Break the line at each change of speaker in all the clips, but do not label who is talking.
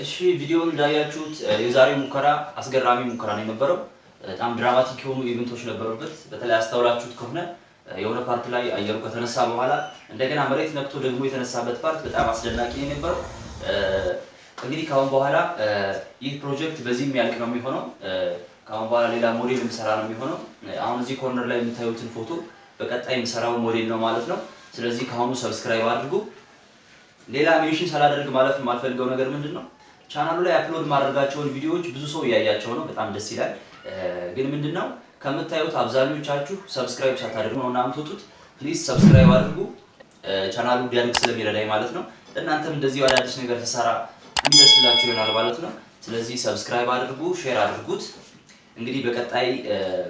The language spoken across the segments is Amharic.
እሺ ቪዲዮውን እንዳያችሁት የዛሬው ሙከራ አስገራሚ ሙከራ ነው የነበረው። በጣም ድራማቲክ የሆኑ ኢቨንቶች ነበሩበት። በተለይ አስተውላችሁት ከሆነ የሆነ ፓርት ላይ አየሩ ከተነሳ በኋላ እንደገና መሬት ነክቶ ደግሞ የተነሳበት ፓርት በጣም አስደናቂ ነው የነበረው። እንግዲህ ካሁን በኋላ ይህ ፕሮጀክት በዚህ የሚያልቅ ነው የሚሆነው። ካሁን በኋላ ሌላ ሞዴል የምሰራ ነው የሚሆነው። አሁን እዚህ ኮርነር ላይ የምታዩትን ፎቶ በቀጣይ የምሰራው ሞዴል ነው ማለት ነው። ስለዚህ ካሁኑ ሰብስክራይብ አድርጉ። ሌላ ሜንሽን ሳላደርግ ማለፍ የማልፈልገው ነገር ምንድነው? ቻናሉ ላይ አፕሎድ ማድረጋቸውን ቪዲዮዎች ብዙ ሰው እያያቸው ነው። በጣም ደስ ይላል። ግን ምንድነው ከምታዩት አብዛኞቻችሁ ሰብስክራይብ ሳታደርጉ ነው እና የምትወጡት። ፕሊዝ ሰብስክራይብ አድርጉ። ቻናሉ እንዲያድግ ስለሚረዳኝ ማለት ነው። እናንተም እንደዚህ አዳዲስ ነገር ተሰራ የሚደርስላችሁ ይሆናል ማለት ነው። ስለዚህ ሰብስክራይብ አድርጉ፣ ሼር አድርጉት። እንግዲህ በቀጣይ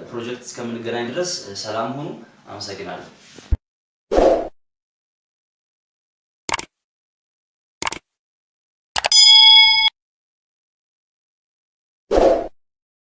ፕሮጀክት እስከምንገናኝ ድረስ ሰላም ሁኑ። አመሰግናለሁ።